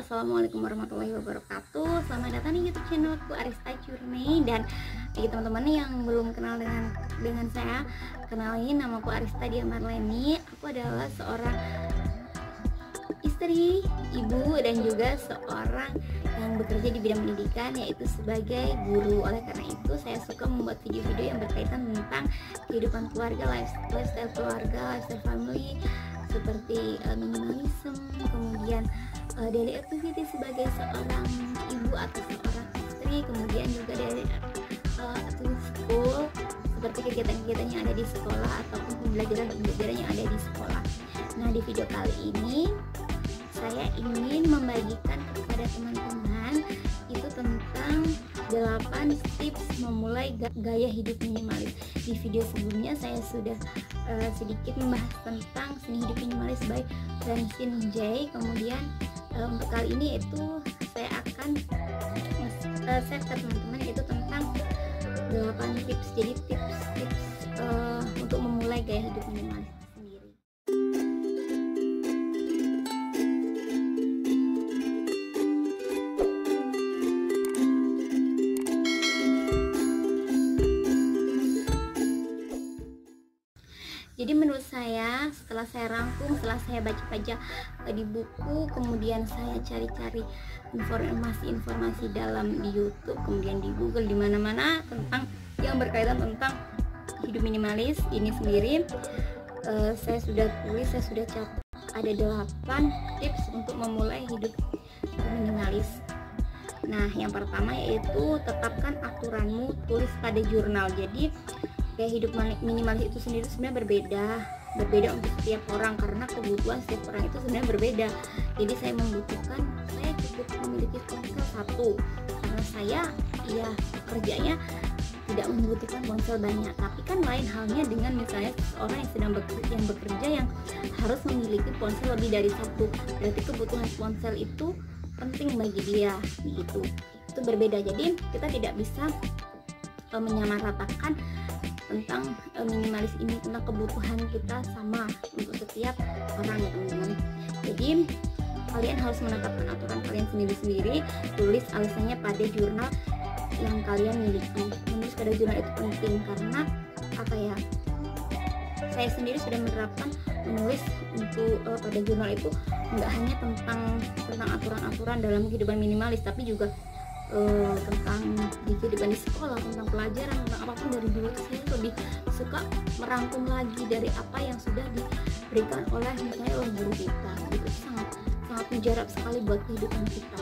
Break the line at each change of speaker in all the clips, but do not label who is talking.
Assalamualaikum warahmatullahi wabarakatuh. Selamat datang di YouTube channelku Arista Journey. Dan bagi teman-teman yang belum kenal dengan saya, kenalin, namaku Arista Dia Marleni. Aku adalah seorang istri, ibu, dan juga seorang yang bekerja di bidang pendidikan, yaitu sebagai guru. Oleh karena itu saya suka membuat video-video yang berkaitan tentang kehidupan keluarga, lifestyle keluarga, lifestyle family, seperti minimalism, kemudian daily activity sebagai seorang ibu atau seorang istri, kemudian juga dari activity school seperti kegiatan-kegiatan yang ada di sekolah ataupun pembelajaran yang ada di sekolah. Nah, di video kali ini saya ingin membagikan kepada teman-teman itu tentang 8 tips memulai gaya hidup minimalis. Di video sebelumnya saya sudah sedikit membahas tentang seni hidup minimalis by Francine J. Kemudian untuk kali ini itu saya akan share ke teman-teman itu tentang 8 tips. Jadi tips untuk memulai gaya hidup minimalis sendiri. Jadi menurut saya, setelah saya rangkum, setelah saya baca-baca di buku, kemudian saya cari-cari informasi dalam di YouTube, kemudian di Google, di mana-mana tentang yang berkaitan tentang hidup minimalis ini sendiri, saya sudah tulis, saya sudah catat ada 8 tips untuk memulai hidup minimalis. Nah, yang pertama yaitu tetapkan aturanmu, tulis pada jurnal. Jadi gaya hidup minimalis itu sendiri sebenarnya berbeda untuk setiap orang, karena kebutuhan setiap orang itu sebenarnya berbeda. Jadi saya cukup memiliki ponsel 1 karena saya kerjanya tidak membutuhkan ponsel banyak. Tapi kan lain halnya dengan misalnya seorang yang sedang bekerja yang harus memiliki ponsel lebih dari 1. Berarti kebutuhan ponsel itu penting bagi dia, begitu. Itu berbeda. Jadi kita tidak bisa menyamaratakan tentang minimalis ini, tentang kebutuhan kita sama untuk setiap orang ya teman-teman. Jadi kalian harus menetapkan aturan kalian sendiri-sendiri, tulis alasannya pada jurnal yang kalian miliki. Menulis pada jurnal itu penting karena saya sendiri sudah menerapkan menulis untuk pada jurnal itu nggak hanya tentang aturan-aturan dalam kehidupan minimalis, tapi juga tentang di kehidupan di sekolah, tentang pelajaran, tentang apapun. Dari dulu saya lebih suka merangkum lagi dari apa yang sudah diberikan oleh guru kita. Itu sangat mujarab sekali buat kehidupan kita.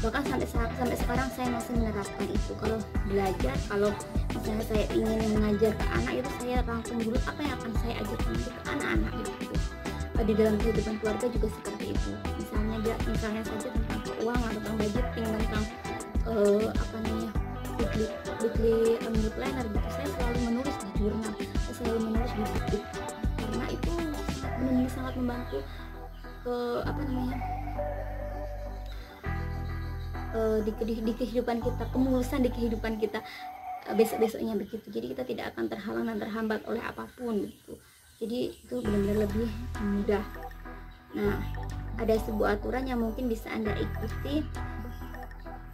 Bahkan sampai sekarang saya masih menerapkan itu. Kalau belajar, kalau misalnya saya ingin mengajar ke anak, itu saya rangkum dulu apa yang akan saya ajarkan ke anak-anak gitu. Di dalam kehidupan keluarga juga seperti itu. Misalnya saja tentang keuangan, tentang budgeting, tentang weekly planner gitu. Saya selalu menulis di jurnal, saya selalu menulis di buku, karena itu benar-benar sangat membantu di kehidupan kita, kemulusan di kehidupan kita besok-besoknya begitu. Jadi kita tidak akan terhalang dan terhambat oleh apapun gitu. Jadi itu benar-benar lebih mudah. Nah, ada sebuah aturan yang mungkin bisa Anda ikuti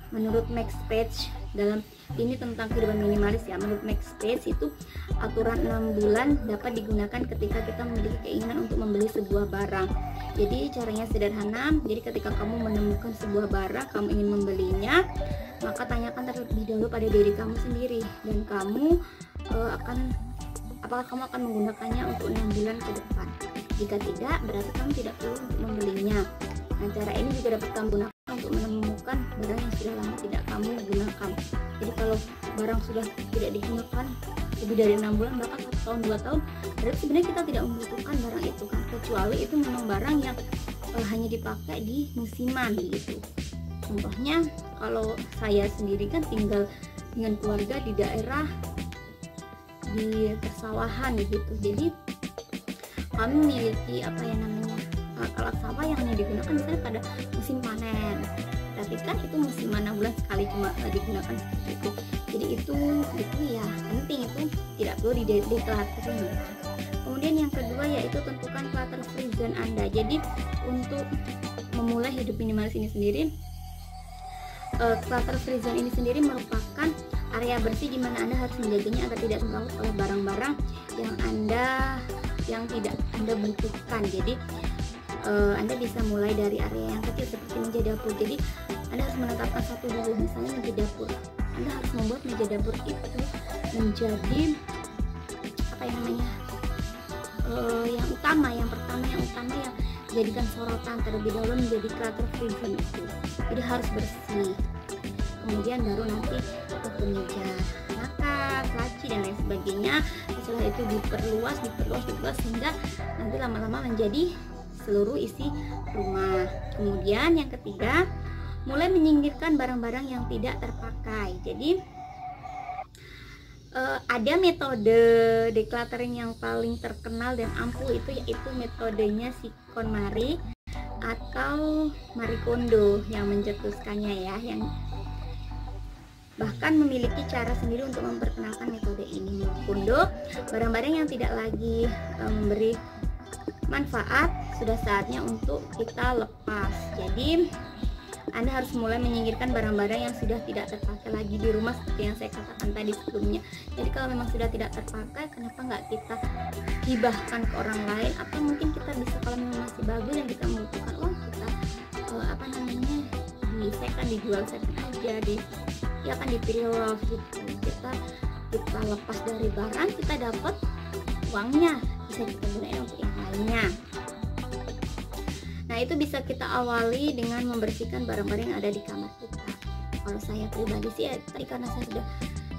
menurut Max Page dalam ini tentang kehidupan minimalis ya. Menurut Max Page itu aturan 6 bulan dapat digunakan ketika kita memiliki keinginan untuk membeli sebuah barang. Jadi caranya sederhana. Jadi ketika kamu menemukan sebuah barang, kamu ingin membelinya, maka tanyakan terlebih dahulu pada diri kamu sendiri, dan apakah kamu akan menggunakannya untuk 6 bulan ke depan. Jika tidak, berarti kamu tidak perlu untuk membelinya. Nah, cara ini juga dapat kamu gunakan untuk menemukan barang yang sudah lama tidak kamu gunakan. Jadi kalau barang sudah tidak digunakan lebih dari 6 bulan, bahkan 1 tahun 2 tahun, berarti sebenarnya kita tidak membutuhkan barang itu kan, kecuali itu memang barang yang hanya dipakai di musiman gitu. Contohnya kalau saya sendiri kan tinggal dengan keluarga di daerah di persawahan gitu. Jadi kami memiliki alat sawah yang hanya digunakan misalnya pada musim panen. Tapi kan itu musim mana bulan sekali cuma digunakan seperti itu. Jadi itu ya penting, itu tidak perlu dikelaterin. Kemudian yang kedua yaitu tentukan clutter free zone Anda. Jadi untuk memulai hidup minimalis ini sendiri, clutter free zone ini sendiri merupakan area bersih di mana Anda harus menjaganya agar tidak terbalut oleh barang-barang yang tidak Anda butuhkan. Jadi Anda bisa mulai dari area yang kecil seperti meja dapur. Jadi Anda harus menetapkan satu dulu, misalnya meja dapur. Anda harus membuat meja dapur itu menjadi apa yang namanya, yang utama, yang pertama, yang utama, yang jadikan sorotan terlebih dahulu menjadi clutter free zone itu. Jadi harus bersih. Kemudian baru nanti ke meja makan, laci dan lain sebagainya. Setelah itu diperluas sehingga nanti lama-lama menjadi seluruh isi rumah. Kemudian yang ketiga, mulai menyingkirkan barang-barang yang tidak terpakai. Jadi ada metode decluttering yang paling terkenal dan ampuh itu, yaitu metodenya si KonMari atau Marie Kondo yang mencetuskannya ya, yang bahkan memiliki cara sendiri untuk memperkenalkan metode ini. Kondo, barang-barang yang tidak lagi memberi manfaat sudah saatnya untuk kita lepas. Jadi Anda harus mulai menyingkirkan barang-barang yang sudah tidak terpakai lagi di rumah, seperti yang saya katakan tadi sebelumnya. Jadi kalau memang sudah tidak terpakai, kenapa nggak kita hibahkan ke orang lain, atau mungkin kita bisa, kalau memang masih bagus yang kita membutuhkan uang, kita dijual second aja, di pre-love gitu. Kita lepas dari barang, kita dapat uangnya, bisa kita gunakan untuk yang lainnya. Nah, itu bisa kita awali dengan membersihkan barang-barang yang ada di kamar kita. Kalau saya pribadi sih tadi, karena saya sudah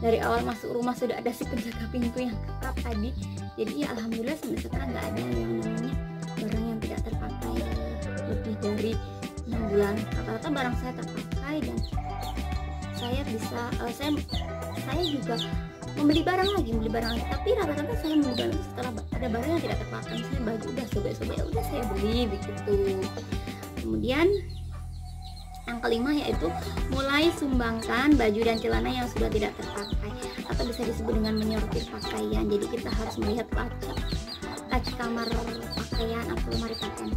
dari awal masuk rumah sudah ada si penjaga pintu yang ketat tadi, jadi ya alhamdulillah sampai sekarang nggak ada yang namanya barang yang tidak terpakai lebih dari 6 bulan. Rata-rata barang saya terpakai, dan saya bisa saya juga membeli barang lagi, tapi rata-rata saya membeli barang setelah ada barang yang tidak terpakai. Misalnya baju udah sobek-sobek, ya udah saya beli begitu. Kemudian yang kelima yaitu mulai sumbangkan baju dan celana yang sudah tidak terpakai, atau bisa disebut dengan menyortir pakaian. Jadi kita harus melihat kaca kamar pakaian atau lemari pakaian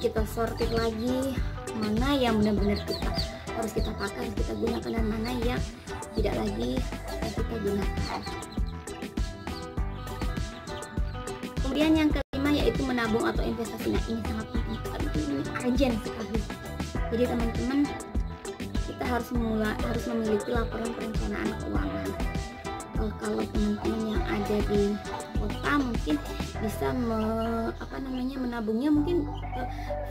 kita sortir lagi mana yang benar-benar harus kita pakai, harus kita gunakan, dan mana yang tidak lagi kita gunakan. Kemudian yang kelima yaitu menabung atau investasi. Nah, ini sangat penting, ini urgent sekali. Jadi teman-teman, kita harus memiliki laporan perencanaan keuangan. Kalau teman-teman yang ada di kota mungkin bisa menabungnya mungkin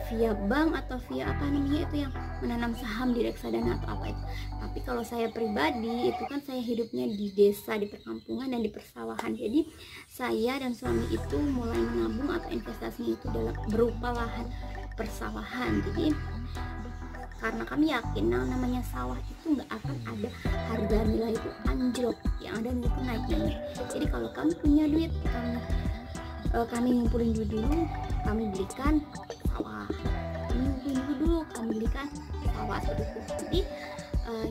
via bank atau via itu yang menanam saham di reksadana atau apa itu. Tapi kalau saya pribadi itu kan saya hidupnya di desa, di perkampungan dan di persawahan. Jadi saya dan suami itu mulai menabung atau investasinya itu berupa lahan persawahan. Jadi karena kami yakin namanya sawah itu nggak akan ada harga nilai itu anjlok, yang ada itu naik. Jadi kalau kami punya duit, kami ngumpulin duit dulu, kami belikan sawah. Kami belikan sawah seperti itu.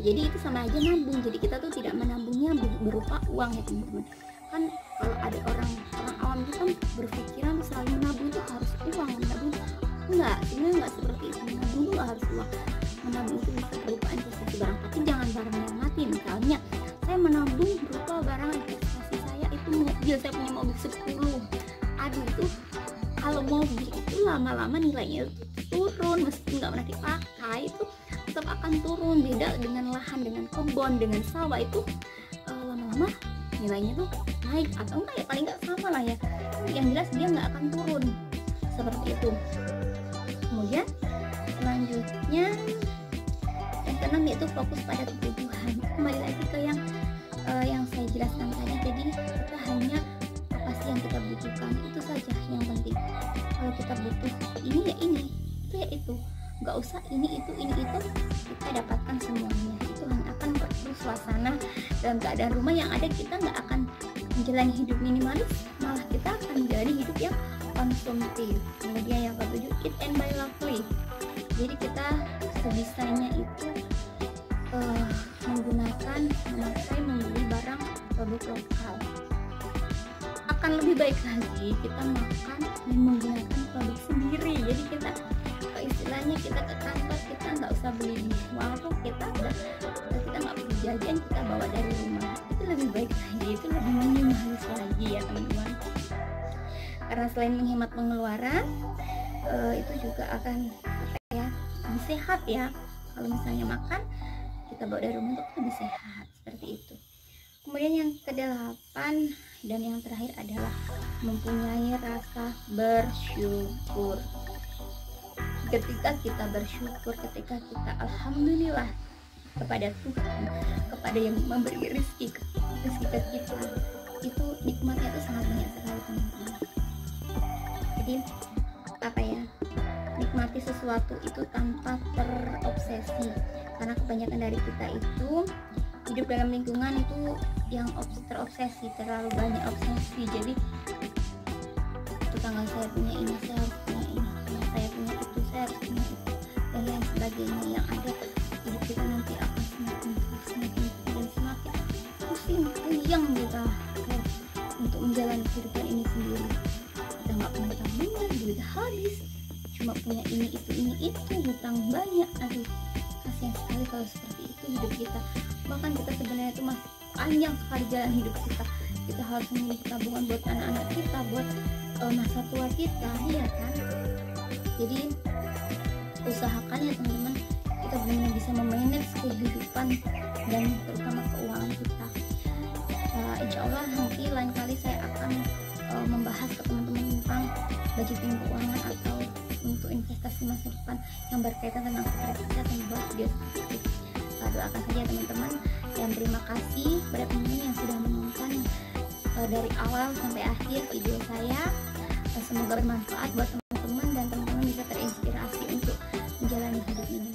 Jadi itu sama aja nabung. Jadi kita tuh tidak menabungnya berupa uang ya teman-teman. Kan kalau ada orang awam itu kan berpikiran selalu menabung itu harus uang, menabung enggak, sebenarnya enggak seperti itu. Menabung itu harus uang. Menabung itu bisa berupa investasi barang, tapi jangan barang yang mati. Misalnya saya menabung berupa barang investasi saya itu mobil, saya punya mobil 10. Aduh, itu kalau mobil itu lama-lama nilainya turun, meski nggak pernah dipakai itu tetap akan turun. Beda dengan lahan, dengan kebun, dengan sawah itu lama-lama nilainya tuh naik, atau enggak ya paling nggak sama lah ya, yang jelas dia nggak akan turun seperti itu. Kemudian selanjutnya yang keenam yaitu fokus pada kebutuhan. Kembali lagi ke yang saya jelaskan tadi. Jadi kita hanya apa sih yang kita butuhkan, itu saja yang penting. Kalau kita butuh ini ya ini, itu ya itu, nggak usah ini itu, kita dapatkan semuanya. Itu hanya akan memperkeruh suasana dalam keadaan rumah yang ada. Kita nggak akan menjalani hidup minimalis, malah kita akan menjalani hidup yang konsumtif. Kemudian yang ketujuh, eat and buy lovely. Jadi kita sebisanya itu membeli barang produk lokal. Akan lebih baik lagi kita makan dan menggunakan produk sendiri. Jadi kita istilahnya kita ke kantor kita nggak usah beli di warung, kita nggak perlu jajan, kita bawa dari rumah, itu lebih baik lagi, itu lebih minimalis lagi ya teman-teman. Karena selain menghemat pengeluaran, itu juga akan lebih sehat ya. Kalau misalnya makan kita bawa dari rumah itu lebih sehat, seperti itu. Kemudian yang ke-8 dan yang terakhir adalah mempunyai rasa bersyukur. Ketika kita bersyukur, ketika kita alhamdulillah kepada Tuhan, kepada yang memberi rezeki ke kita, itu nikmatnya itu sangat banyak sekali teman-teman. Jadi nikmati sesuatu itu tanpa terobsesi, karena kebanyakan dari kita itu hidup dalam lingkungan itu yang terobsesi, terlalu banyak obsesi. Jadi tetangga saya punya ini, saya harus punya ini, saya punya itu, saya harus punya itu, dan lain sebagainya. Yang ada hidup kita nanti akan semakin dan semakin pusing, puyeng kita untuk menjalani kehidupan ini sendiri. Kita nggak punya tabungan, duit habis, cuma punya ini itu, hutang banyak. Aduh, kasihan sekali kalau seperti itu hidup kita. Bahkan kita sebenarnya itu masih panjang sekali jalan hidup kita. Kita harus memiliki tabungan buat anak-anak kita, buat masa tua kita, iya kan? Jadi usahakan ya teman-teman, kita benar-benar bisa memanage kehidupan dan terutama keuangan kita. Insya Allah nanti lain kali saya akan membahas ke teman-teman tentang budgeting keuangan atau untuk investasi masa depan yang berkaitan tentang stres. Saya akan buat video seperti itu. Doakan saja teman-teman, dan terima kasih kepada teman-teman yang sudah menonton dari awal sampai akhir video saya. Semoga bermanfaat buat teman-teman dan teman-teman bisa terinspirasi untuk menjalani hidup ini.